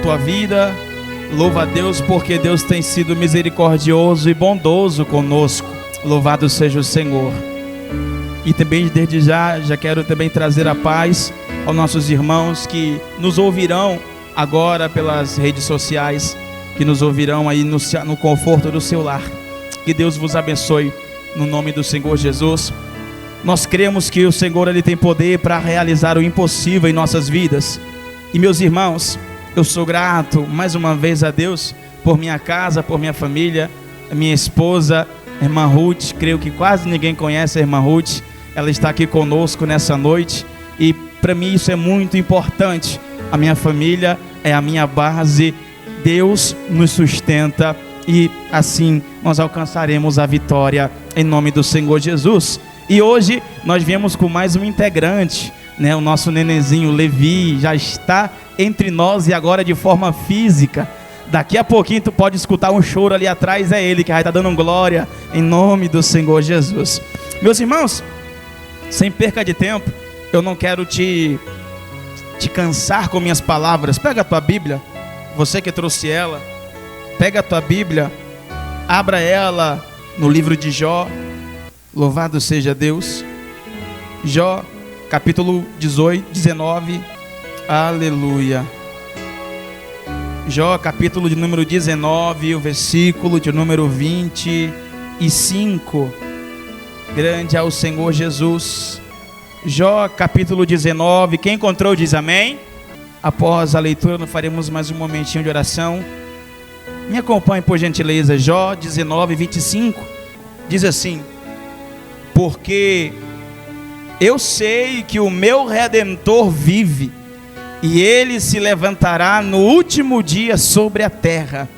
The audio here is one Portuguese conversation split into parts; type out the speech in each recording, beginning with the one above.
tua vida. Louva a Deus porque Deus tem sido misericordioso e bondoso conosco. Louvado seja o Senhor. E também desde já quero também trazer a paz aos nossos irmãos que nos ouvirão agora pelas redes sociais, que nos ouvirão aí no conforto do seu lar. Que Deus vos abençoe no nome do Senhor Jesus. Nós cremos que o Senhor ele tem poder para realizar o impossível em nossas vidas. E meus irmãos, eu sou grato mais uma vez a Deus por minha casa, por minha família, a minha esposa, a irmã Ruth. Creio que quase ninguém conhece a irmã Ruth. Ela está aqui conosco nessa noite e para mim isso é muito importante. A minha família é a minha base. Deus nos sustenta e assim nós alcançaremos a vitória em nome do Senhor Jesus. E hoje nós viemos com mais um integrante, né? O nosso nenenzinho Levi já está entre nós e agora de forma física. Daqui a pouquinho tu pode escutar um choro ali atrás, é ele que vai estar dando glória em nome do Senhor Jesus. Meus irmãos, sem perca de tempo, eu não quero te cansar com minhas palavras. Pega a tua Bíblia, você que trouxe ela, pega a tua Bíblia, abra ela no livro de Jó. Louvado seja Deus. Jó, capítulo 19. Aleluia. Jó, capítulo de número 19, o versículo de número 25. Grande é o Senhor Jesus. Jó, capítulo 19. Quem encontrou diz amém. Após a leitura nós faremos mais um momentinho de oração. Me acompanhe por gentileza. Jó 19, 25. Diz assim: porque eu sei que o meu Redentor vive, e ele se levantará no último dia sobre a terra.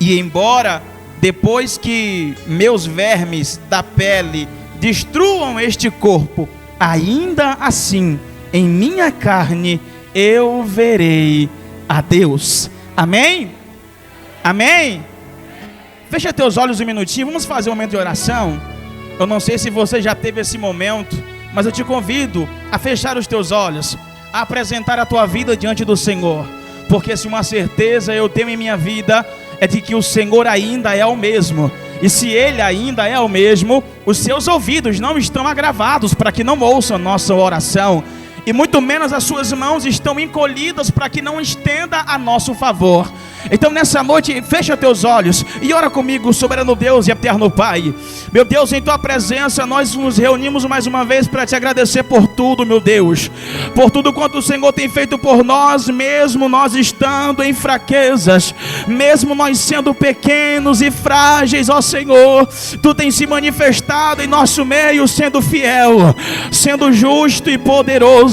E embora depois que meus vermes da pele destruam este corpo, ainda assim em minha carne eu verei a Deus. Amém? Amém? Fecha teus olhos um minutinho, vamos fazer um momento de oração. Eu não sei se você já teve esse momento, mas eu te convido a fechar os teus olhos, a apresentar a tua vida diante do Senhor, porque se uma certeza eu tenho em minha vida é de que o Senhor ainda é o mesmo, e se Ele ainda é o mesmo, os seus ouvidos não estão agravados para que não ouçam nossa oração, e muito menos as suas mãos estão encolhidas para que não estenda a nosso favor. Então nessa noite fecha teus olhos e ora comigo, soberano Deus e eterno Pai. Meu Deus, em tua presença nós nos reunimos mais uma vez para te agradecer por tudo, meu Deus, por tudo quanto o Senhor tem feito por nós, mesmo nós estando em fraquezas, mesmo nós sendo pequenos e frágeis, ó Senhor, tu tens se manifestado em nosso meio, sendo fiel, sendo justo e poderoso.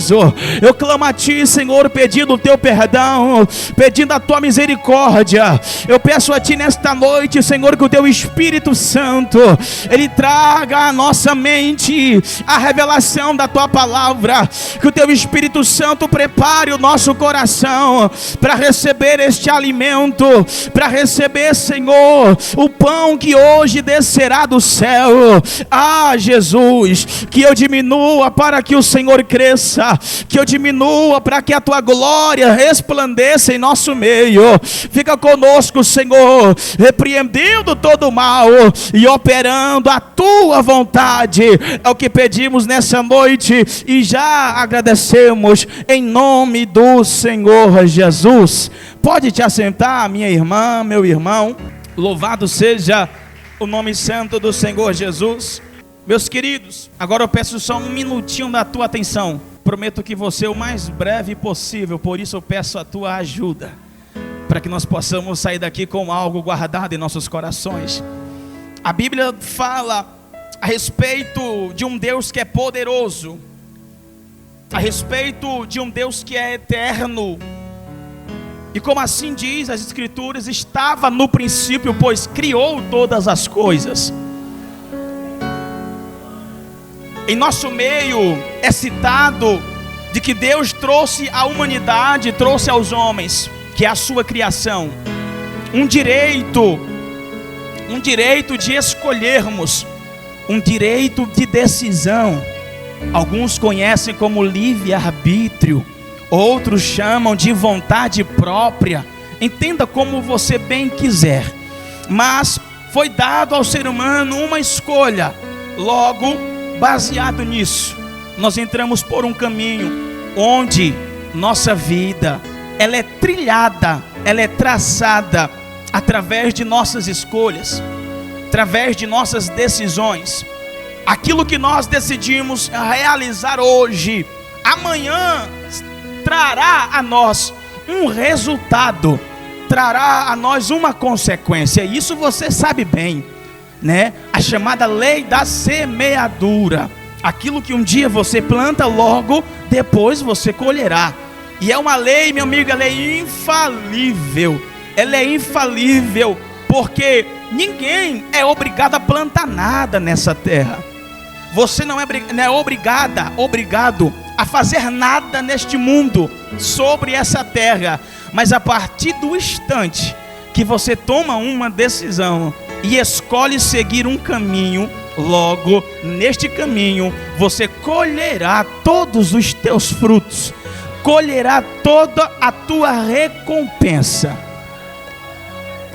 Eu clamo a ti, Senhor, pedindo o teu perdão, pedindo a tua misericórdia. Eu peço a ti nesta noite, Senhor, que o teu Espírito Santo ele traga à nossa mente a revelação da tua palavra, que o teu Espírito Santo prepare o nosso coração para receber este alimento, para receber, Senhor, o pão que hoje descerá do céu. Ah, Jesus, que eu diminua para que o Senhor cresça, que eu diminua para que a tua glória resplandeça em nosso meio. Fica conosco, Senhor, repreendendo todo o mal e operando a tua vontade. É o que pedimos nessa noite e já agradecemos em nome do Senhor Jesus. Pode te assentar, minha irmã, meu irmão. Louvado seja o nome santo do Senhor Jesus. Meus queridos, agora eu peço só um minutinho da tua atenção. Prometo que você o mais breve possível, por isso eu peço a tua ajuda, para que nós possamos sair daqui com algo guardado em nossos corações. A Bíblia fala a respeito de um Deus que é poderoso, a respeito de um Deus que é eterno, e como assim diz as Escrituras, estava no princípio, pois criou todas as coisas. Em nosso meio é citado de que Deus trouxe à humanidade, trouxe aos homens, que é a sua criação, um direito de escolhermos, um direito de decisão. Alguns conhecem como livre-arbítrio, outros chamam de vontade própria. entenda como você bem quiser, mas foi dado ao ser humano uma escolha. Logo, baseado nisso, nós entramos por um caminho onde nossa vida, ela é trilhada, ela é traçada através de nossas escolhas, através de nossas decisões. Aquilo que nós decidimos realizar hoje, amanhã trará a nós um resultado, trará a nós uma consequência. Isso você sabe bem, né? A chamada lei da semeadura. Aquilo que um dia você planta, logo depois você colherá. E é uma lei, meu amigo, ela é infalível. Ela é infalível, porque ninguém é obrigado a plantar nada nessa terra. Você não é obrigado a fazer nada neste mundo, sobre essa terra. Mas a partir do instante que você toma uma decisão e escolhe seguir um caminho, logo neste caminho você colherá todos os teus frutos, colherá toda a tua recompensa.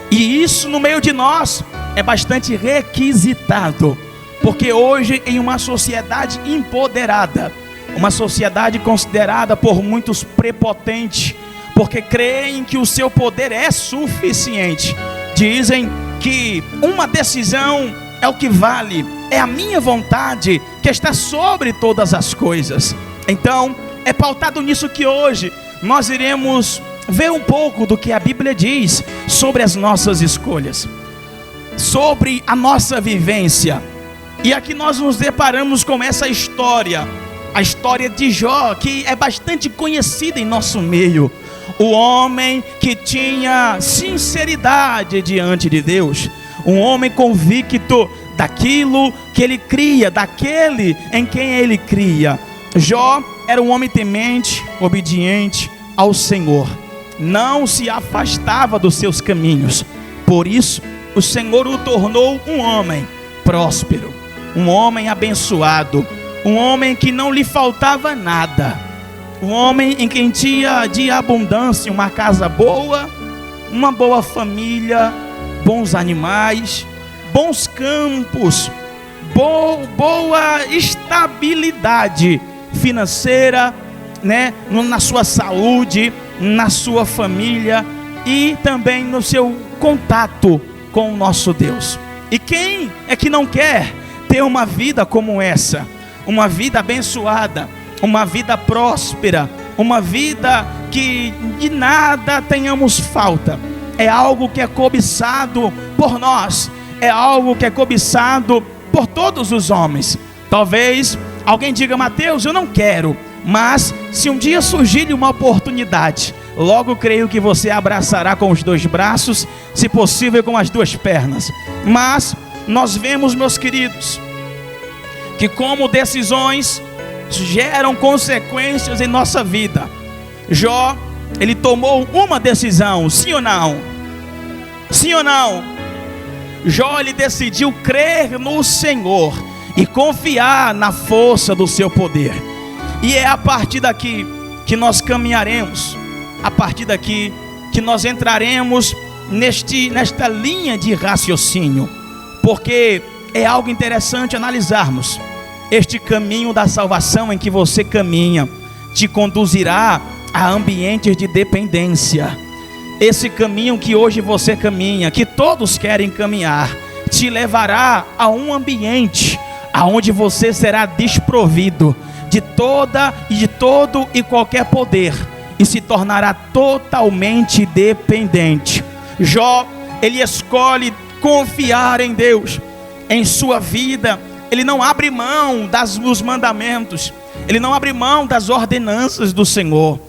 E isso no meio de nós é bastante requisitado, porque hoje, em uma sociedade empoderada, uma sociedade considerada por muitos prepotente, porque creem que o seu poder é suficiente, dizem que uma decisão é o que vale, é a minha vontade que está sobre todas as coisas. Então, é pautado nisso que hoje nós iremos ver um pouco do que a Bíblia diz sobre as nossas escolhas, sobre a nossa vivência. E aqui nós nos deparamos com essa história, a história de Jó, que é bastante conhecida em nosso meio. O homem que tinha sinceridade diante de Deus, um homem convicto daquilo que ele cria, daquele em quem ele cria. Jó era um homem temente, obediente ao Senhor, não se afastava dos seus caminhos. Por isso, o Senhor o tornou um homem próspero, um homem abençoado, um homem que não lhe faltava nada, um homem em quem tinha de abundância uma casa boa, uma boa família, bons animais, bons campos, boa estabilidade financeira, né? Na sua saúde, na sua família e também no seu contato com o nosso Deus. E quem é que não quer ter uma vida como essa? Uma vida abençoada, uma vida próspera, uma vida que de nada tenhamos falta. É algo que é cobiçado por nós, é algo que é cobiçado por todos os homens. Talvez alguém diga: Mateus, eu não quero, mas se um dia surgir uma oportunidade, logo creio que você abraçará com os dois braços, se possível com as duas pernas. Mas nós vemos, meus queridos, que como decisões geram consequências em nossa vida. Jó, ele tomou uma decisão, sim ou não? Sim ou não? Jó, ele decidiu crer no Senhor e confiar na força do seu poder. E é a partir daqui que nós caminharemos, a partir daqui que nós entraremos nesta linha de raciocínio, porque é algo interessante analisarmos. Este caminho da salvação em que você caminha te conduzirá a ambientes de dependência. Esse caminho que hoje você caminha, que todos querem caminhar, te levará a um ambiente aonde você será desprovido de todo e qualquer poder e se tornará totalmente dependente. Jó, ele escolhe confiar em Deus. Em sua vida, ele não abre mão dos mandamentos, ele não abre mão das ordenanças do Senhor.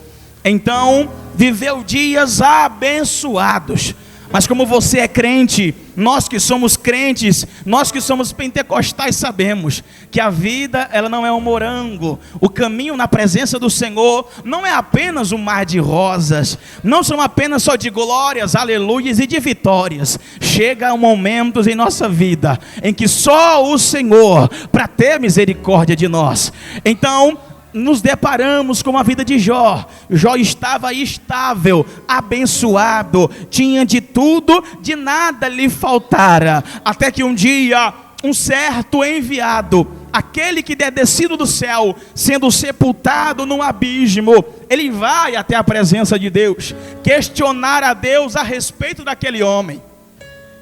Então, viveu dias abençoados. Mas como você é crente, nós que somos crentes, nós que somos pentecostais, sabemos que a vida, ela não é um morango. O caminho na presença do Senhor não é apenas um mar de rosas, não são apenas só de glórias, aleluias e de vitórias. Chega momentos em nossa vida em que só o Senhor, para ter misericórdia de nós. Então, nos deparamos com a vida de Jó. Jó estava estável, abençoado, tinha de tudo, de nada lhe faltara, até que um dia, um certo enviado, aquele que é descido do céu, sendo sepultado num abismo, ele vai até a presença de Deus, questionar a Deus a respeito daquele homem,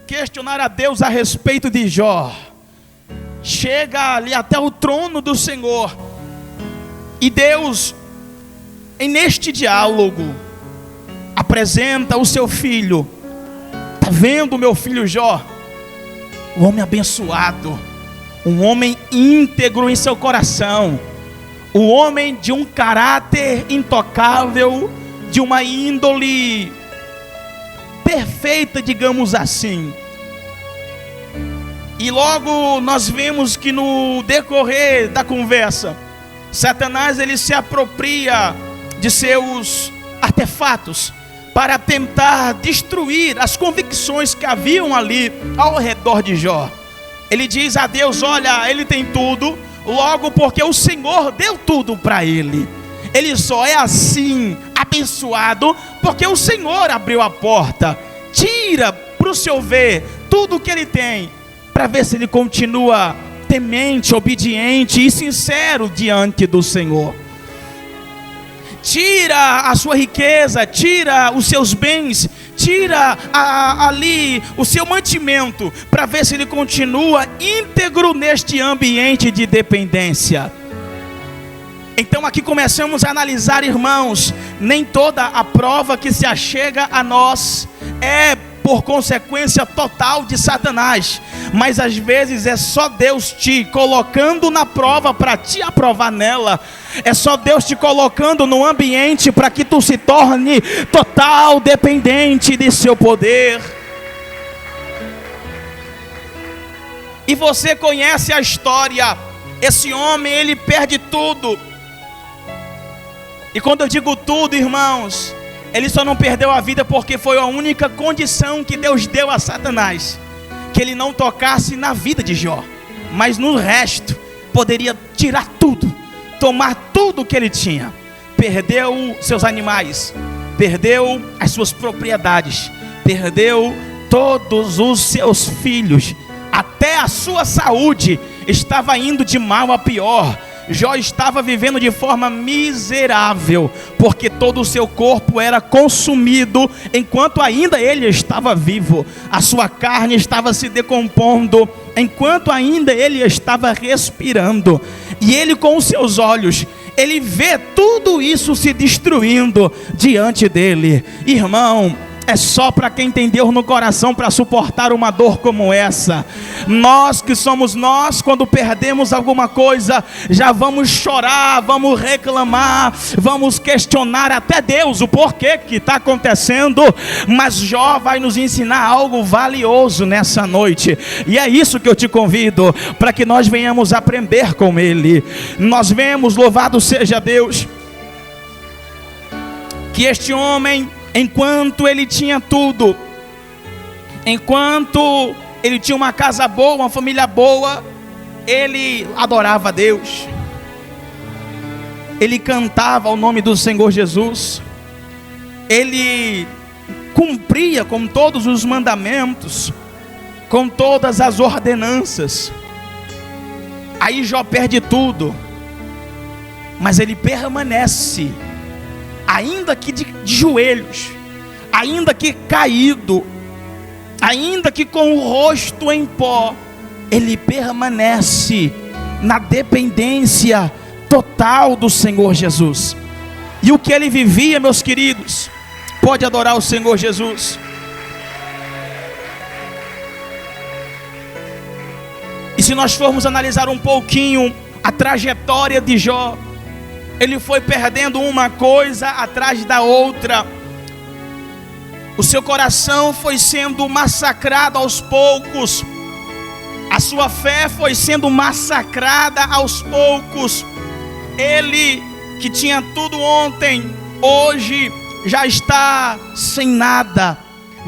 questionar a Deus a respeito de Jó. Chega ali até o trono do Senhor, e Deus, neste diálogo, apresenta o seu filho. Está vendo, meu filho Jó? Um homem abençoado, um homem íntegro em seu coração, um homem de um caráter intocável, de uma índole perfeita, digamos assim. E logo nós vemos que no decorrer da conversa, Satanás ele se apropria de seus artefatos para tentar destruir as convicções que haviam ali ao redor de Jó. Ele diz a Deus: olha, ele tem tudo, logo porque o Senhor deu tudo para ele. Ele só é assim abençoado porque o Senhor abriu a porta. Tira para o Senhor ver tudo o que ele tem, para ver se ele continua temente, obediente e sincero diante do Senhor. Tira a sua riqueza, tira os seus bens, tira ali o seu mantimento, para ver se ele continua íntegro neste ambiente de dependência. Então aqui começamos a analisar, irmãos, nem toda a prova que se achega a nós é por consequência total de Satanás, mas às vezes é só Deus te colocando na prova para te aprovar nela. É só Deus te colocando no ambiente para que tu se torne total dependente de seu poder. E você conhece a história. Esse homem, ele perde tudo. E quando eu digo tudo, irmãos, ele só não perdeu a vida porque foi a única condição que Deus deu a Satanás, que ele não tocasse na vida de Jó. Mas no resto, poderia tirar tudo, tomar tudo que ele tinha. Perdeu seus animais, perdeu as suas propriedades, perdeu todos os seus filhos, até a sua saúde estava indo de mal a pior. Jó estava vivendo de forma miserável, porque todo o seu corpo era consumido enquanto ainda ele estava vivo. A sua carne estava se decompondo enquanto ainda ele estava respirando. E ele, com os seus olhos, ele vê tudo isso se destruindo diante dele. Irmão, é só para quem tem Deus no coração para suportar uma dor como essa. Nós que somos nós, quando perdemos alguma coisa, já vamos chorar, vamos reclamar, vamos questionar até Deus o porquê que está acontecendo. Mas Jó vai nos ensinar algo valioso nessa noite, e é isso que eu te convido, para que nós venhamos aprender com ele. Nós vemos, louvado seja Deus, que este homem, enquanto ele tinha tudo, enquanto ele tinha uma casa boa, uma família boa, ele adorava a Deus, ele cantava o nome do Senhor Jesus, ele cumpria com todos os mandamentos, com todas as ordenanças. Aí Jó perde tudo, mas ele permanece, ainda que de joelhos, ainda que caído, ainda que com o rosto em pó, ele permanece na dependência total do Senhor Jesus. E o que ele vivia, meus queridos, pode adorar o Senhor Jesus. E se nós formos analisar um pouquinho a trajetória de Jó, ele foi perdendo uma coisa atrás da outra. O seu coração foi sendo massacrado aos poucos. A sua fé foi sendo massacrada aos poucos. Ele que tinha tudo ontem, hoje já está sem nada.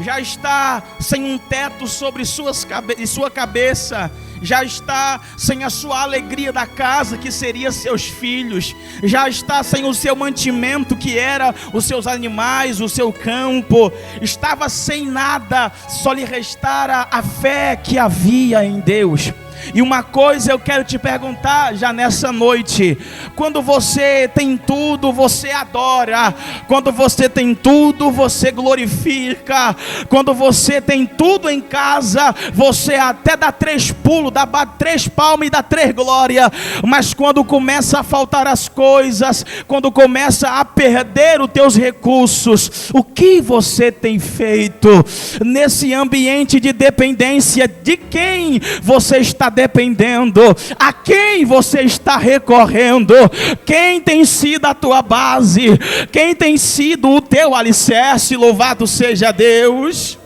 Já está sem um teto sobre sua cabeça. já está sem a sua alegria da casa, que seria seus filhos, já está sem o seu mantimento, que era os seus animais, o seu campo, estava sem nada, só lhe restara a fé que havia em Deus. E uma coisa eu quero te perguntar já nessa noite: quando você tem tudo, você adora; quando você tem tudo, você glorifica; quando você tem tudo em casa, você até dá 3 pulos, dá 3 palmas e dá 3 glórias. Mas quando começa a faltar as coisas, quando começa a perder os teus recursos, o que você tem feito nesse ambiente de dependência? De quem você está dependendo? A quem você está recorrendo? Quem tem sido a tua base? Quem tem sido o teu alicerce? Louvado seja Deus.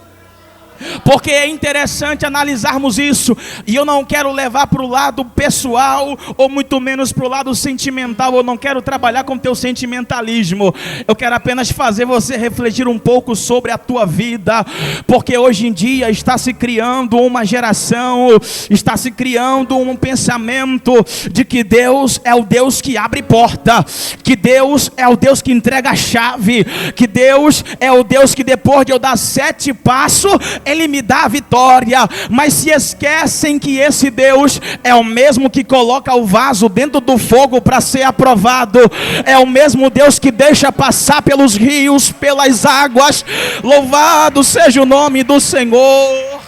Porque é interessante analisarmos isso, e eu não quero levar para o lado pessoal, ou muito menos para o lado sentimental. Eu não quero trabalhar com teu sentimentalismo, eu quero apenas fazer você refletir um pouco sobre a tua vida. Porque hoje em dia está se criando uma geração, está se criando um pensamento de que Deus é o Deus que abre porta, que Deus é o Deus que entrega a chave, que Deus é o Deus que depois de eu dar 7 passos, Ele me dá a vitória. Mas se esquecem que esse Deus é o mesmo que coloca o vaso dentro do fogo para ser aprovado, é o mesmo Deus que deixa passar pelos rios, pelas águas. Louvado seja o nome do Senhor.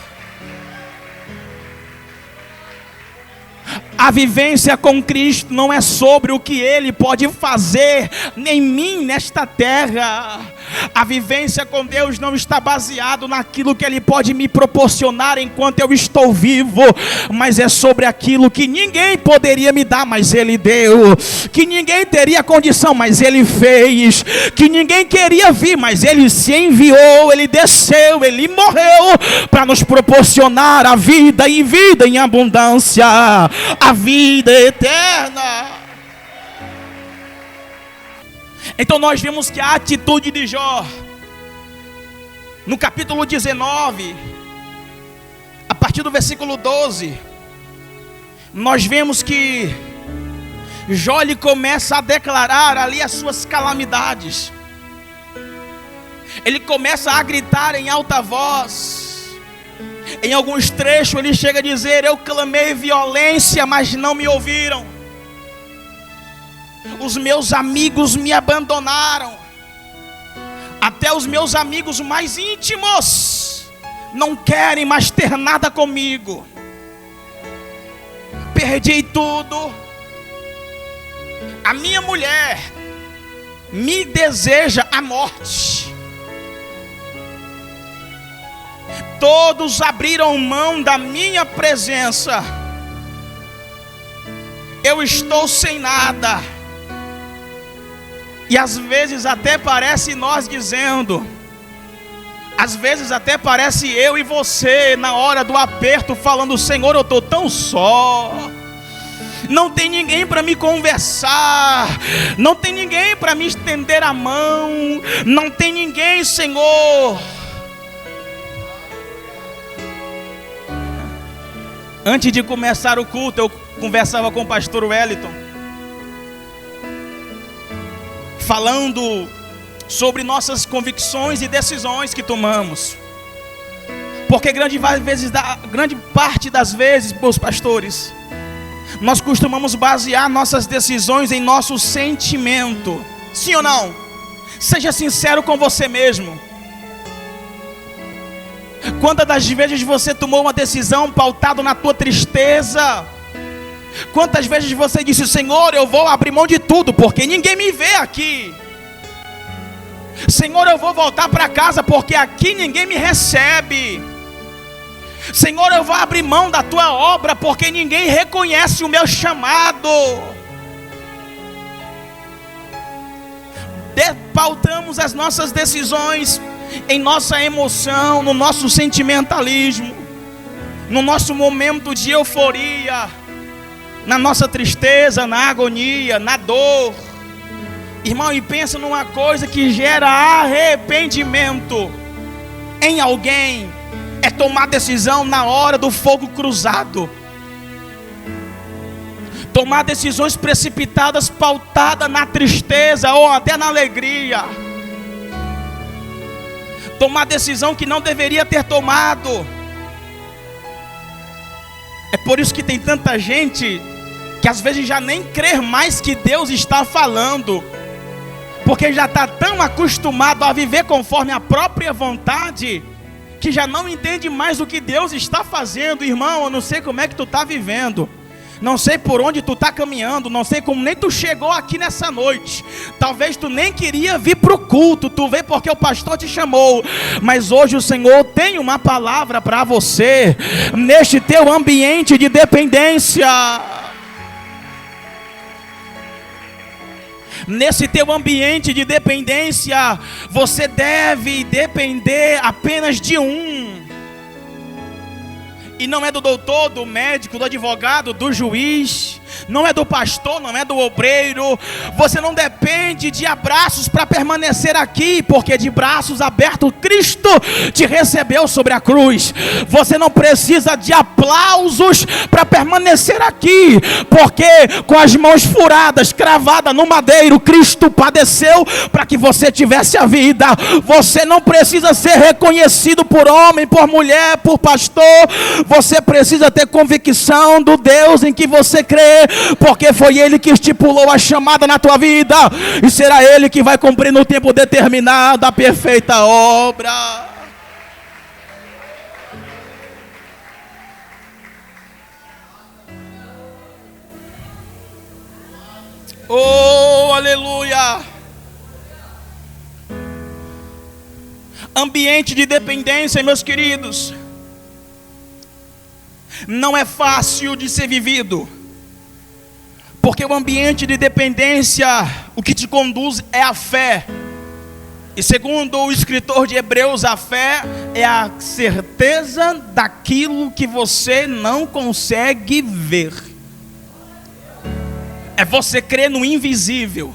A vivência com Cristo não é sobre o que Ele pode fazer em mim nesta terra. A vivência com Deus não está baseado naquilo que Ele pode me proporcionar enquanto eu estou vivo, mas é sobre aquilo que ninguém poderia me dar, mas Ele deu; que ninguém teria condição, mas Ele fez; que ninguém queria vir, mas Ele se enviou, Ele desceu, Ele morreu para nos proporcionar a vida, e vida em abundância, a vida eterna. Então nós vemos que a atitude de Jó, no capítulo 19, a partir do versículo 12, nós vemos que Jó ele começa a declarar ali as suas calamidades. Ele começa a gritar em alta voz. Em alguns trechos ele chega a dizer: eu clamei violência, mas não me ouviram. Os meus amigos me abandonaram. Até os meus amigos mais íntimos não querem mais ter nada comigo. Perdi tudo. A minha mulher me deseja a morte. Todos abriram mão da minha presença. Eu estou sem nada. E às vezes até parece nós dizendo, às vezes até parece eu e você na hora do aperto falando: Senhor, eu estou tão só, não tem ninguém para me conversar, não tem ninguém para me estender a mão, não tem ninguém, Senhor. Antes de começar o culto, eu conversava com o pastor Wellington, falando sobre nossas convicções e decisões que tomamos. Porque grande parte das vezes, meus pastores, nós costumamos basear nossas decisões em nosso sentimento. Sim ou não? Seja sincero com você mesmo. Quantas das vezes você tomou uma decisão pautada na tua tristeza? Quantas vezes você disse: Senhor, eu vou abrir mão de tudo, porque ninguém me vê aqui. Senhor, eu vou voltar para casa, porque aqui ninguém me recebe. Senhor, eu vou abrir mão da tua obra, porque ninguém reconhece o meu chamado. Pautamos as nossas decisões em nossa emoção, no nosso sentimentalismo, no nosso momento de euforia, na nossa tristeza, na agonia, na dor. Irmão, e pensa numa coisa que gera arrependimento em alguém: é tomar decisão na hora do fogo cruzado. tomar decisões precipitadas, pautadas na tristeza ou até na alegria, tomar decisão que não deveria ter tomado. É por isso que tem tanta gente que às vezes já nem crê mais que Deus está falando, porque já está tão acostumado a viver conforme a própria vontade, que já não entende mais o que Deus está fazendo. Irmão, eu não sei como é que tu está vivendo, não sei por onde tu está caminhando, não sei como nem tu chegou aqui nessa noite. Talvez tu nem queria vir para o culto, tu veio porque o pastor te chamou. Mas hoje o Senhor tem uma palavra para você, neste teu ambiente de dependência. Nesse teu ambiente de dependência, você deve depender apenas de um. E não é do doutor, do médico, do advogado, do juiz, não é do pastor, não é do obreiro. Você não depende de abraços para permanecer aqui, porque de braços abertos Cristo te recebeu sobre a cruz. Você não precisa de aplausos para permanecer aqui, porque com as mãos furadas, cravadas no madeiro, Cristo padeceu para que você tivesse a vida. Você não precisa ser reconhecido por homem, por mulher, por pastor. Você precisa ter convicção do Deus em que você crê, porque foi Ele que estipulou a chamada na tua vida, e será Ele que vai cumprir no tempo determinado a perfeita obra. Oh, aleluia! Ambiente de dependência, meus queridos, não é fácil de ser vivido, porque o ambiente de dependência, o que te conduz é a fé. E segundo o escritor de Hebreus, a fé é a certeza daquilo que você não consegue ver. É você crer no invisível.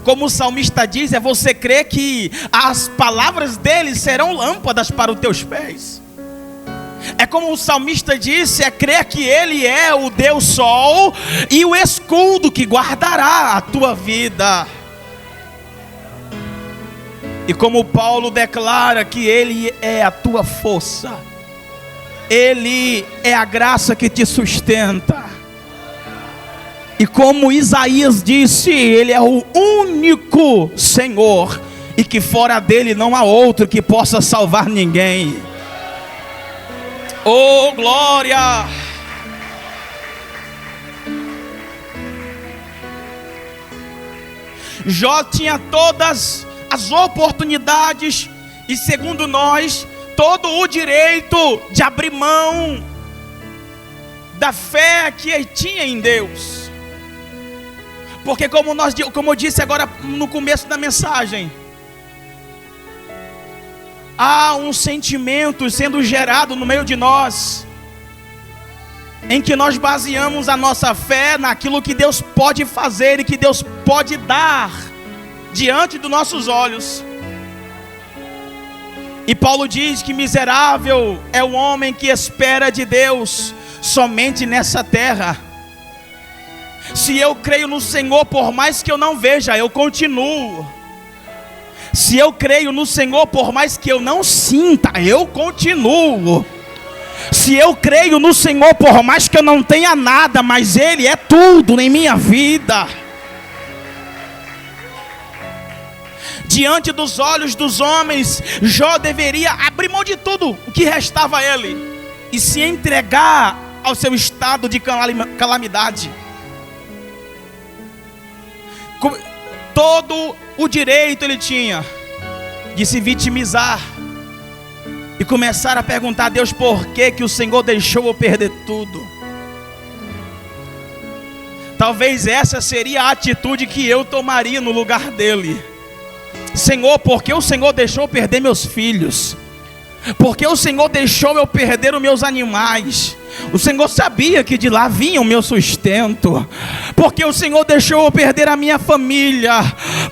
Como o salmista diz, é você crer que as palavras dele serão lâmpadas para os teus pés. É como o salmista disse, é crer que Ele é o Deus Sol e o escudo que guardará a tua vida. E como Paulo declara que Ele é a tua força, Ele é a graça que te sustenta. E como Isaías disse, Ele é o único Senhor, e que fora dele não há outro que possa salvar ninguém. Oh, glória! Jó tinha todas as oportunidades e, segundo nós, todo o direito de abrir mão da fé que ele tinha em Deus. Porque como eu disse agora no começo da mensagem, há um sentimento sendo gerado no meio de nós, em que nós baseamos a nossa fé naquilo que Deus pode fazer e que Deus pode dar diante dos nossos olhos. E Paulo diz que miserável é o homem que espera de Deus somente nessa terra. Se eu creio no Senhor, por mais que eu não veja, eu continuo. Se eu creio no Senhor, por mais que eu não sinta, eu continuo. Se eu creio no Senhor, por mais que eu não tenha nada, mas Ele é tudo em minha vida. Diante dos olhos dos homens, Jó deveria abrir mão de tudo o que restava a ele e se entregar ao seu estado de calamidade. Todo o direito ele tinha de se vitimizar e começar a perguntar a Deus por que o Senhor deixou eu perder tudo. Talvez essa seria a atitude que eu tomaria no lugar dele. Senhor, por que o Senhor deixou eu perder meus filhos? Por que o Senhor deixou eu perder os meus animais? O Senhor sabia que de lá vinha o meu sustento, porque o Senhor deixou eu perder a minha família,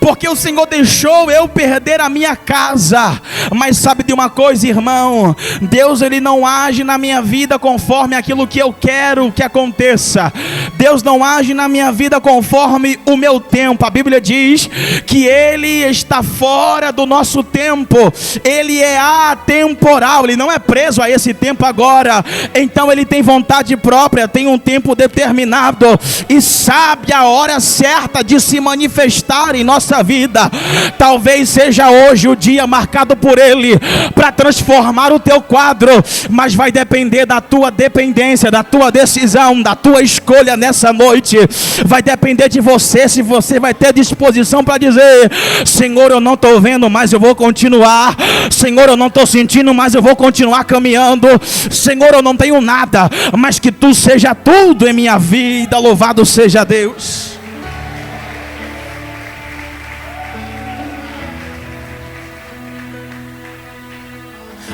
porque o Senhor deixou eu perder a minha casa. Mas sabe de uma coisa, irmão? Deus, Ele não age na minha vida conforme aquilo que eu quero que aconteça. Deus não age na minha vida conforme o meu tempo. A Bíblia diz que Ele está fora do nosso tempo. Ele é atemporal, Ele não é preso a esse tempo agora. Então Ele tem vontade própria, tem um tempo determinado e sabe a hora certa de se manifestar em nossa vida. Talvez seja hoje o dia marcado por Ele para transformar o teu quadro, mas vai depender da tua dependência, da tua decisão, da tua escolha nessa noite. Vai depender de você, se você vai ter disposição para dizer: Senhor, eu não estou vendo, mas eu vou continuar. Senhor, eu não estou sentindo, mas eu vou continuar caminhando. Senhor, eu não tenho nada, mas que Tu seja tudo em minha vida. Louvado seja Deus.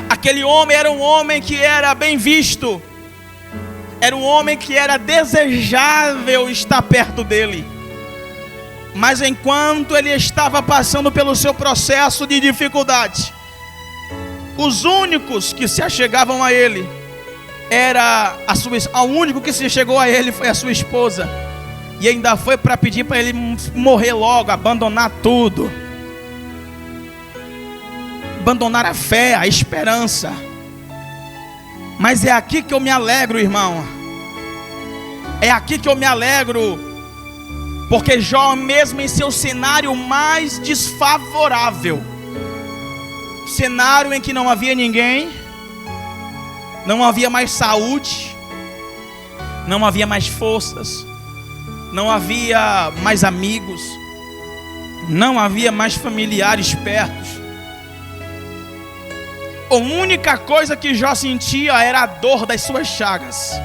Aquele homem era um homem que era bem visto, era um homem que era desejável estar perto dele. Mas enquanto ele estava passando pelo seu processo de dificuldade, os únicos que se achegavam a ele o único que se chegou a ele foi a sua esposa, e ainda foi para pedir para ele morrer logo, abandonar tudo, abandonar a fé, a esperança. Mas é aqui que eu me alegro, irmão. É aqui que eu me alegro, porque Jó, mesmo em seu cenário mais desfavorável, cenário em que não havia ninguém, não havia mais saúde, não havia mais forças, não havia mais amigos, não havia mais familiares perto. A única coisa que Jó sentia era a dor das suas chagas,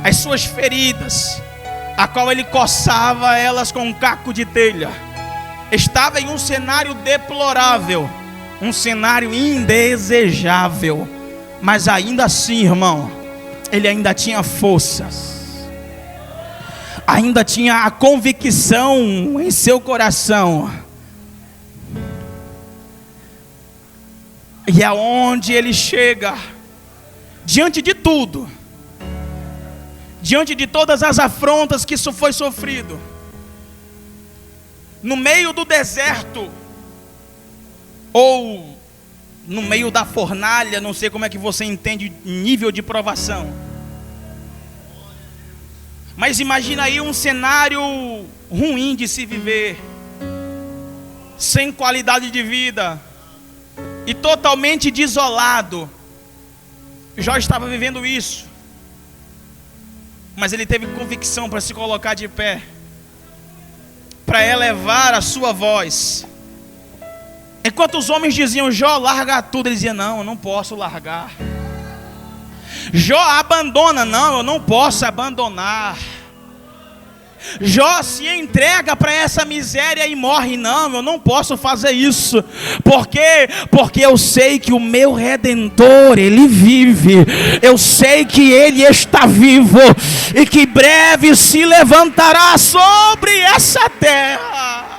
as suas feridas, a qual ele coçava elas com um caco de telha. Estava em um cenário deplorável, um cenário indesejável, mas ainda assim, irmão, ele ainda tinha forças, ainda tinha a convicção em seu coração. E aonde ele chega, diante de tudo, diante de todas as afrontas que isso foi sofrido, no meio do deserto, ou no meio da fornalha, não sei como é que você entende nível de provação, mas imagina aí um cenário ruim de se viver, sem qualidade de vida e totalmente desolado. Jó estava vivendo isso, mas ele teve convicção para se colocar de pé, para elevar a sua voz. Enquanto os homens diziam: Jó, larga tudo, ele dizia: não, eu não posso largar. Jó, abandona, não, eu não posso abandonar. Jó, se entrega para essa miséria e morre, não, eu não posso fazer isso. Por quê? Porque eu sei que o meu Redentor, Ele vive. Eu sei que Ele está vivo e que breve se levantará sobre essa terra.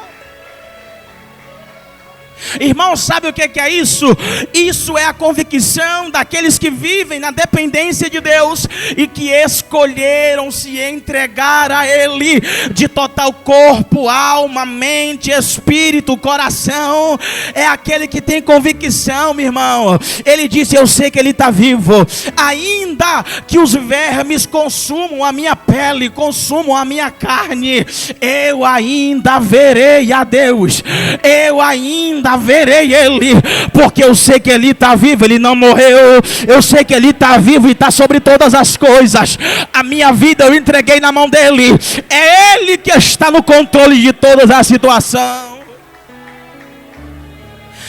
Irmão, sabe o que é isso? Isso é a convicção daqueles que vivem na dependência de Deus e que escolheram se entregar a Ele de total corpo, alma, mente, espírito, coração. É aquele que tem convicção, meu irmão. Ele disse: eu sei que Ele está vivo, ainda que os vermes consumam a minha pele, consumam a minha carne, eu ainda verei a Deus, eu ainda verei Ele, porque eu sei que Ele está vivo, Ele não morreu. Eu sei que Ele está vivo e está sobre todas as coisas. A minha vida eu entreguei na mão dEle. É Ele que está no controle de toda a situação.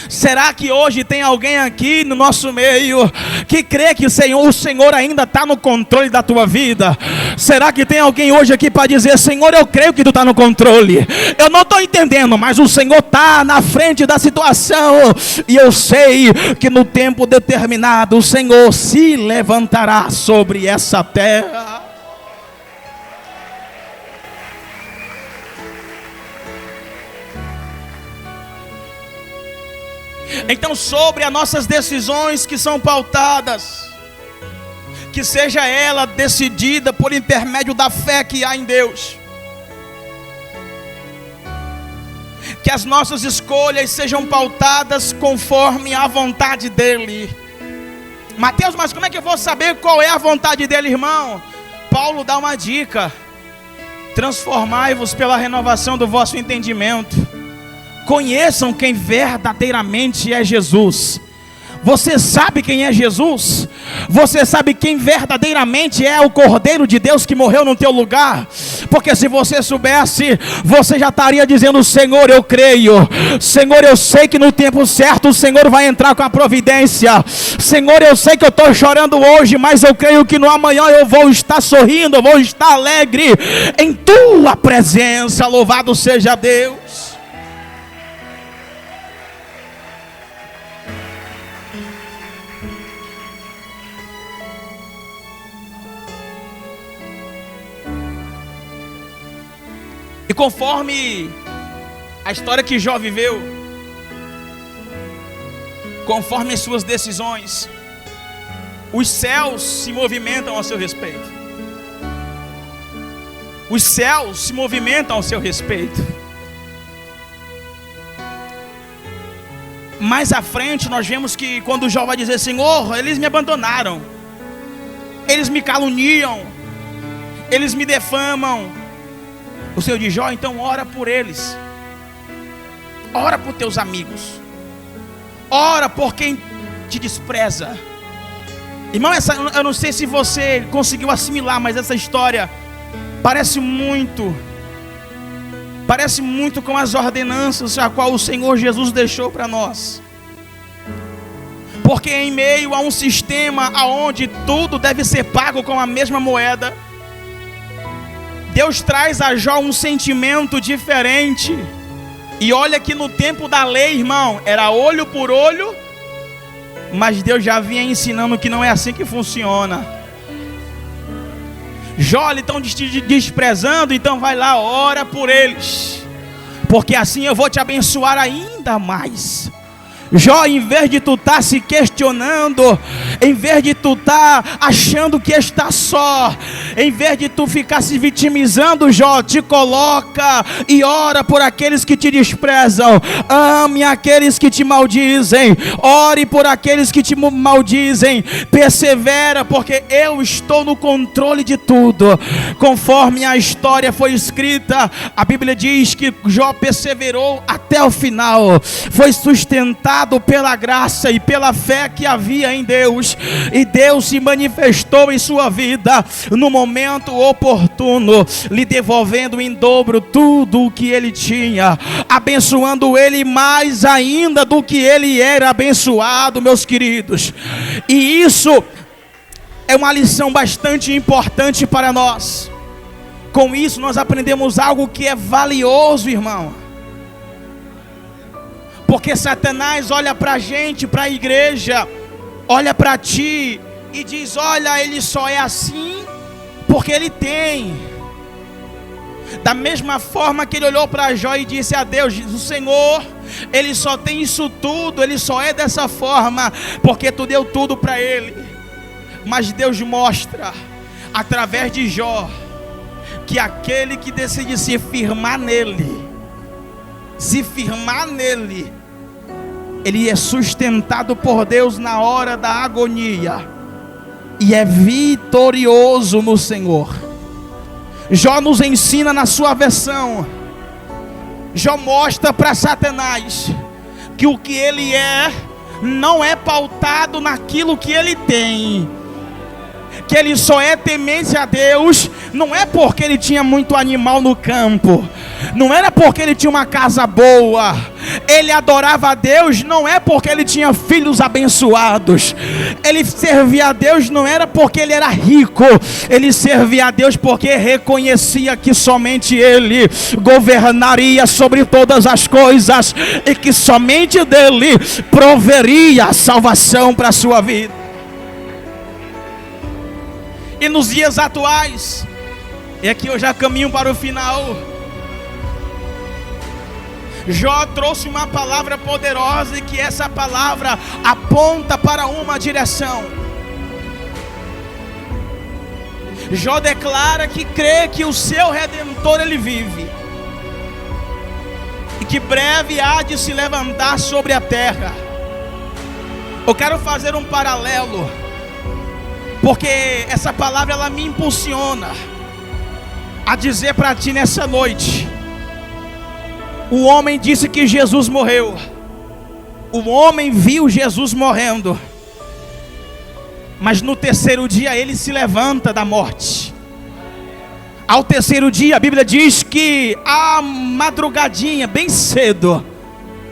Será que hoje tem alguém aqui no nosso meio que crê que o Senhor ainda está no controle da tua vida? Será que tem alguém hoje aqui para dizer: Senhor, eu creio que tu está no controle, eu não estou entendendo, mas o Senhor está na frente da situação, e eu sei que no tempo determinado o Senhor se levantará sobre essa terra. Então, sobre as nossas decisões que são pautadas, que seja ela decidida por intermédio da fé que há em Deus, que as nossas escolhas sejam pautadas conforme a vontade dEle. Mateus, mas como é que eu vou saber qual é a vontade dEle, irmão? Paulo dá uma dica: transformai-vos pela renovação do vosso entendimento. Conheçam quem verdadeiramente é Jesus. Você sabe quem é Jesus? Você sabe quem verdadeiramente é o Cordeiro de Deus que morreu no teu lugar? Porque se você soubesse, você já estaria dizendo: Senhor, eu creio. Senhor, eu sei que no tempo certo o Senhor vai entrar com a providência. Senhor, eu sei que eu estou chorando hoje, mas eu creio que no amanhã eu vou estar sorrindo, eu vou estar alegre em tua presença. Louvado seja Deus. E conforme a história que Jó viveu, conforme as suas decisões, os céus se movimentam ao seu respeito. Os céus se movimentam ao seu respeito. Mais à frente nós vemos que quando Jó vai dizer: Senhor, eles me abandonaram, eles me caluniam, eles me defamam. O Senhor diz: Jó, então ora por eles, ora por teus amigos, ora por quem te despreza. Irmão, eu não sei se você conseguiu assimilar, mas essa história parece muito com as ordenanças a qual o Senhor Jesus deixou para nós. Porque em meio a um sistema onde tudo deve ser pago com a mesma moeda, Deus traz a Jó um sentimento diferente. E olha que no tempo da lei, irmão, era olho por olho, mas Deus já vinha ensinando que não é assim que funciona. Jó, eles estão te desprezando, então vai lá, ora por eles, porque assim eu vou te abençoar ainda mais. Jó, em vez de tu estar se questionando, em vez de tu estar achando que está só, em vez de tu ficar se vitimizando, Jó, te coloca e ora por aqueles que te desprezam. Ame aqueles que te maldizem, ore por aqueles que te maldizem, persevera, porque eu estou no controle de tudo. Conforme a história foi escrita, a Bíblia diz que Jó perseverou até o final, foi sustentado pela graça e pela fé que havia em Deus, e Deus se manifestou em sua vida no momento oportuno, lhe devolvendo em dobro tudo o que ele tinha, abençoando ele mais ainda do que ele era abençoado, meus queridos. E isso é uma lição bastante importante para nós. Com isso nós aprendemos algo que é valioso, irmão. Porque Satanás olha para a gente, para a igreja, olha para ti e diz: olha, ele só é assim porque ele tem. Da mesma forma que ele olhou para Jó e disse a Deus: o Senhor, ele só tem isso tudo, ele só é dessa forma porque tu deu tudo para ele. Mas Deus mostra através de Jó que aquele que decide se firmar nele, ele é sustentado por Deus na hora da agonia e é vitorioso no Senhor. Jó nos ensina na sua versão. Jó mostra para Satanás que o que ele é não é pautado naquilo que ele tem. que ele só é temente a Deus, não é porque ele tinha muito animal no campo, não era porque ele tinha uma casa boa. Ele adorava a Deus não é porque ele tinha filhos abençoados. Ele servia a Deus não era porque ele era rico. Ele servia a Deus porque reconhecia que somente ele governaria sobre todas as coisas e que somente dele proveria a salvação para a sua vida. E nos dias atuais, e aqui eu já caminho para o final, Jó trouxe uma palavra poderosa, e que essa palavra aponta para uma direção. Jó declara que crê que o seu Redentor ele vive, e que breve há de se levantar sobre a terra. Eu quero fazer um paralelo, porque essa palavra ela me impulsiona a dizer para ti nessa noite: o homem disse que Jesus morreu, o homem viu Jesus morrendo, mas no terceiro dia ele se levanta da morte. Ao terceiro dia a Bíblia diz que à madrugadinha, bem cedo,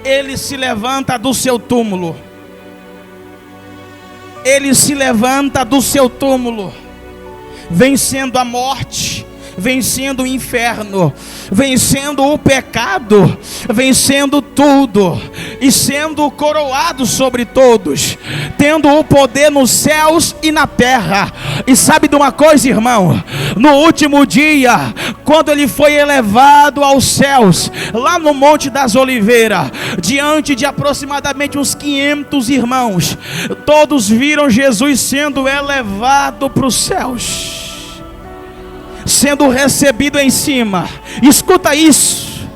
ele se levanta do seu túmulo. Ele se levanta do seu túmulo, vencendo a morte, vencendo o inferno, vencendo o pecado, vencendo tudo, e sendo coroado sobre todos, tendo o poder nos céus e na terra. E sabe de uma coisa, irmão? No último dia, quando ele foi elevado aos céus, lá no Monte das Oliveiras, diante de aproximadamente uns 500 irmãos, todos viram Jesus sendo elevado para os céus, sendo recebido em cima. Escuta isso: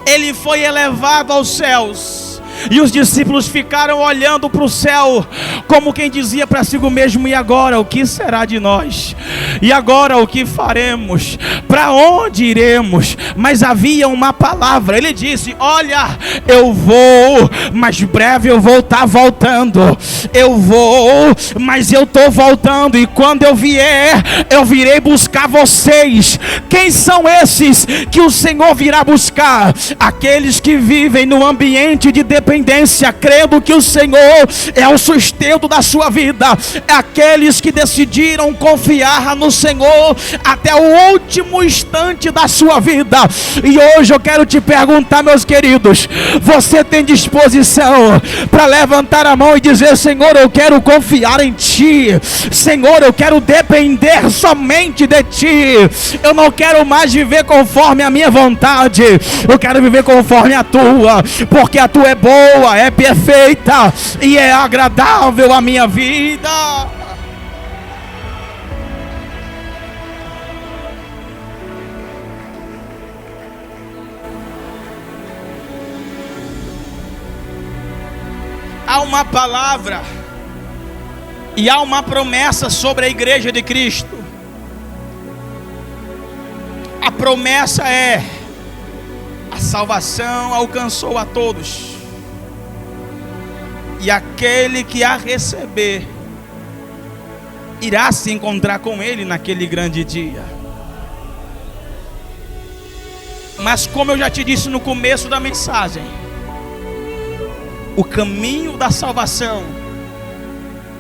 ele foi elevado aos céus, e os discípulos ficaram olhando para o céu, como quem dizia para si mesmo: e agora o que será de nós? E agora o que faremos? Para onde iremos? Mas havia uma palavra. Ele disse: olha, eu vou, mas breve eu vou estar voltando. Eu vou, mas eu estou voltando, e quando eu vier, eu virei buscar vocês. Quem são esses que o Senhor virá buscar? Aqueles que vivem no ambiente de dependência, crendo que o Senhor é o sustento da sua vida. É aqueles que decidiram confiar no Senhor até o último instante da sua vida. E hoje eu quero te perguntar, meus queridos: você tem disposição para levantar a mão e dizer: Senhor, eu quero confiar em Ti. Senhor, eu quero depender somente de Ti. Eu não quero mais viver conforme a minha vontade, eu quero viver conforme a Tua, porque a Tua é boa, é perfeita e é agradável à minha vida. Há uma palavra e há uma promessa sobre a igreja de Cristo. A promessa é: a salvação alcançou a todos, e aquele que a receber irá se encontrar com Ele naquele grande dia. Mas como eu já te disse no começo da mensagem, o caminho da salvação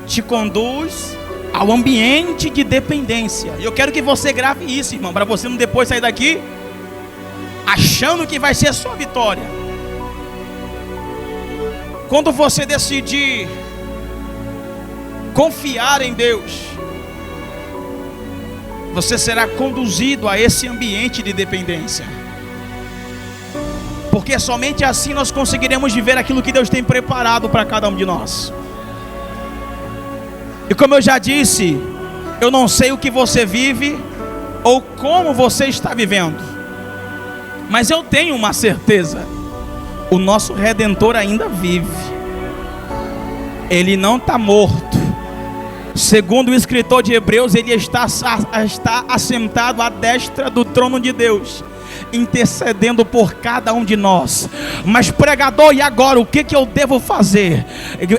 te conduz ao ambiente de dependência. Eu quero que você grave isso, irmão, para você não depois sair daqui achando que vai ser a sua vitória. Quando você decidir confiar em Deus, você será conduzido a esse ambiente de dependência, porque somente assim nós conseguiremos viver aquilo que Deus tem preparado para cada um de nós. E como eu já disse, eu não sei o que você vive ou como você está vivendo, mas eu tenho uma certeza: o nosso Redentor ainda vive. Ele não está morto. Segundo o escritor de Hebreus, ele está assentado à destra do trono de Deus, intercedendo por cada um de nós. Mas pregador, e agora o que eu devo fazer?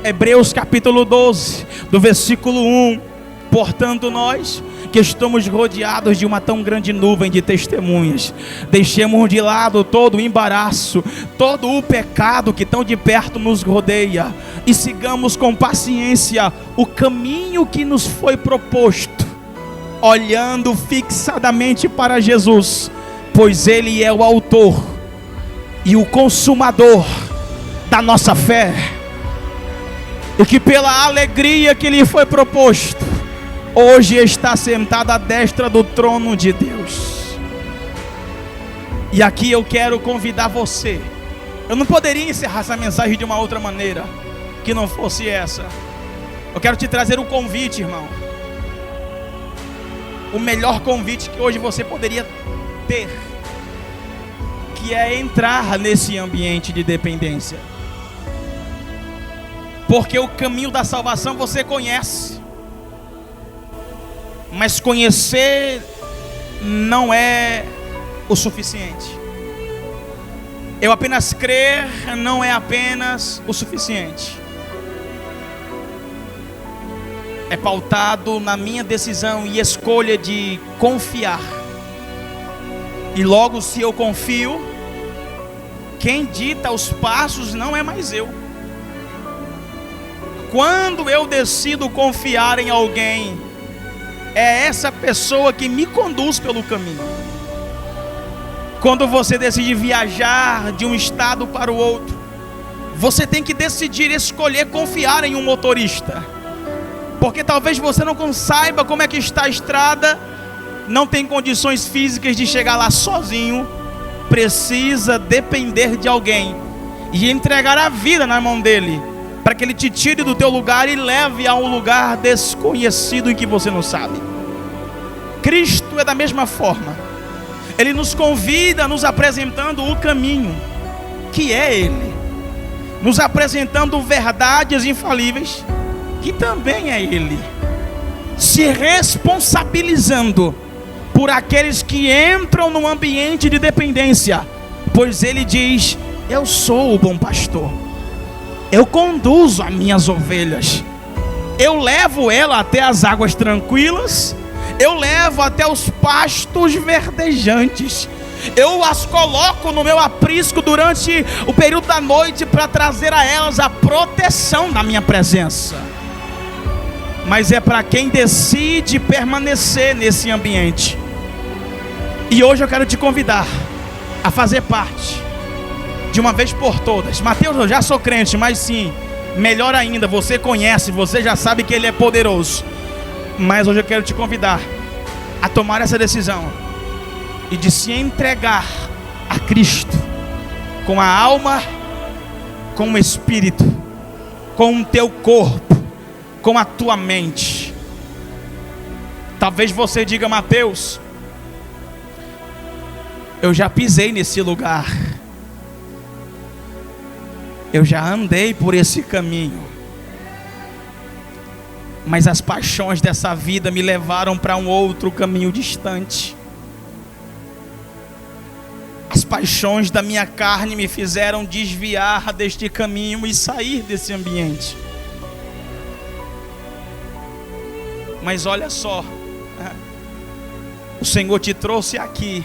Hebreus capítulo 12, do versículo 1 Portanto, nós que estamos rodeados de uma tão grande nuvem de testemunhas, deixemos de lado todo o embaraço, todo o pecado que tão de perto nos rodeia, e sigamos com paciência o caminho que nos foi proposto, olhando fixadamente para Jesus, pois Ele é o autor e o consumador da nossa fé, e que pela alegria que lhe foi proposto, hoje está sentado à destra do trono de Deus. E aqui eu quero convidar você. Eu não poderia encerrar essa mensagem de uma outra maneira que não fosse essa. Eu quero te trazer um convite, irmão. O melhor convite que hoje você poderia ter, que é entrar nesse ambiente de dependência. Porque o caminho da salvação você conhece, mas conhecer não é o suficiente. Eu apenas crer não é apenas o suficiente. É pautado na minha decisão e escolha de confiar. E logo, se eu confio, quem dita os passos não é mais eu. Quando eu decido confiar em alguém, é essa pessoa que me conduz pelo caminho. Quando você decide viajar de um estado para o outro, você tem que decidir escolher confiar em um motorista. Porque talvez você não saiba como é que está a estrada, não tem condições físicas de chegar lá sozinho, precisa depender de alguém e entregar a vida na mão dele, para que ele te tire do teu lugar e leve a um lugar desconhecido em que você não sabe. Cristo é da mesma forma. Ele nos convida nos apresentando o caminho, que é Ele, nos apresentando verdades infalíveis, que também é Ele, se responsabilizando por aqueles que entram no ambiente de dependência, pois Ele diz: eu sou o bom pastor, eu conduzo as minhas ovelhas, eu levo ela até as águas tranquilas, eu levo até os pastos verdejantes, eu as coloco no meu aprisco durante o período da noite para trazer a elas a proteção da minha presença. Mas é para quem decide permanecer nesse ambiente. E hoje eu quero te convidar a fazer parte, de uma vez por todas. Mateus, eu já sou crente, mas sim, melhor ainda, você conhece, você já sabe que Ele é poderoso. Mas hoje eu quero te convidar a tomar essa decisão e de se entregar a Cristo, com a alma, com o espírito, com o teu corpo, com a tua mente. Talvez você diga: Mateus, eu já pisei nesse lugar, eu já andei por esse caminho, mas as paixões dessa vida me levaram para um outro caminho distante. As paixões da minha carne me fizeram desviar deste caminho e sair desse ambiente. Mas olha só, o Senhor te trouxe aqui,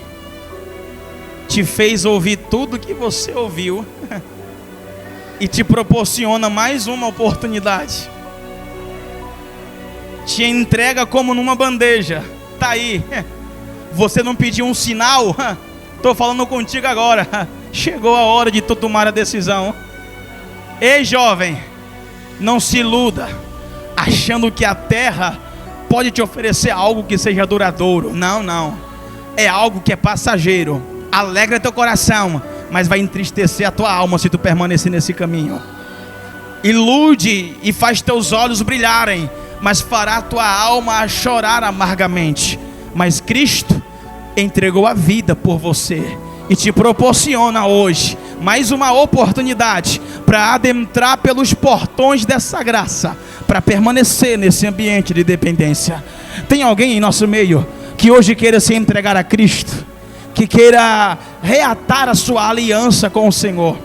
te fez ouvir tudo que você ouviu e te proporciona mais uma oportunidade. Te entrega como numa bandeja. Tá aí. Você não pediu um sinal? Estou falando contigo agora. Chegou a hora de tu tomar a decisão. Ei, jovem, não se iluda achando que a terra pode te oferecer algo que seja duradouro. Não, não. É algo que é passageiro. Alegra teu coração, mas vai entristecer a tua alma se tu permanecer nesse caminho. Ilude e faz teus olhos brilharem, mas fará tua alma a chorar amargamente. Mas Cristo entregou a vida por você e te proporciona hoje mais uma oportunidade para adentrar pelos portões dessa graça, para permanecer nesse ambiente de dependência. Tem alguém em nosso meio que hoje queira se entregar a Cristo, que queira reatar a sua aliança com o Senhor,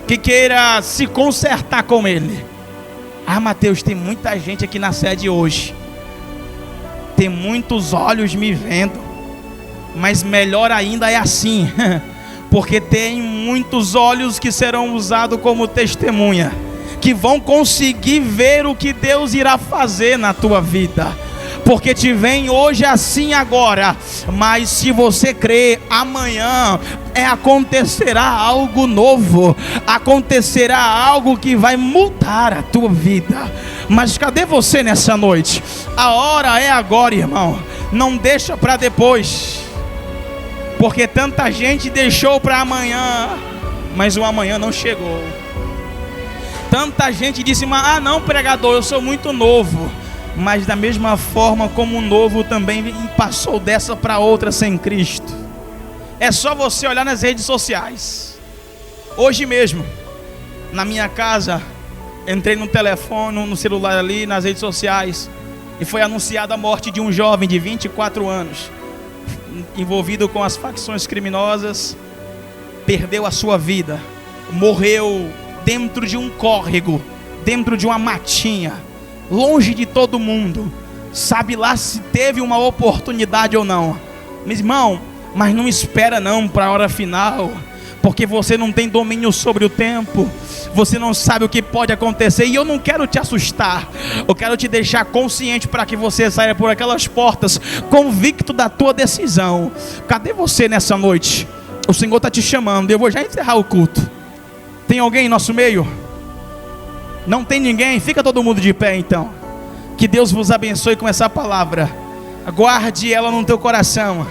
que queira se consertar com Ele? Ah, Mateus, tem muita gente aqui na sede hoje tem muitos olhos me vendo, mas melhor ainda é assim, porque tem muitos olhos que serão usados como testemunha, que vão conseguir ver o que Deus irá fazer na tua vida. Porque te vem hoje assim agora, mas se você crer, amanhã acontecerá algo novo, acontecerá algo que vai mudar a tua vida. Mas cadê você nessa noite? A hora é agora, irmão. Não deixa para depois, porque tanta gente deixou para amanhã, mas o amanhã não chegou. Tanta gente disse, ah não, pregador, eu sou muito novo. Mas da mesma forma como o novo também passou dessa para outra sem Cristo. É só você olhar nas redes sociais. Hoje mesmo, na minha casa, entrei no telefone, no celular ali, nas redes sociais, e foi anunciada a morte de um jovem de 24 anos, envolvido com as facções criminosas. Perdeu a sua vida, morreu dentro de um córrego, dentro de uma matinha, longe de todo mundo. Sabe lá se teve uma oportunidade ou não. Meu irmão, mas não espera não para a hora final, porque você não tem domínio sobre o tempo, você não sabe o que pode acontecer. E eu não quero te assustar, eu quero te deixar consciente para que você saia por aquelas portas convicto da tua decisão. Cadê você nessa noite? O Senhor está te chamando. Eu vou já encerrar o culto. Tem alguém em nosso meio? Não tem ninguém? Fica todo mundo de pé então. Que Deus vos abençoe com essa palavra. Guarde ela no teu coração.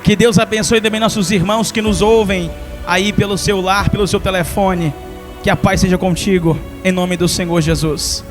Que Deus abençoe também nossos irmãos que nos ouvem aí pelo celular, pelo seu telefone. Que a paz seja contigo, em nome do Senhor Jesus.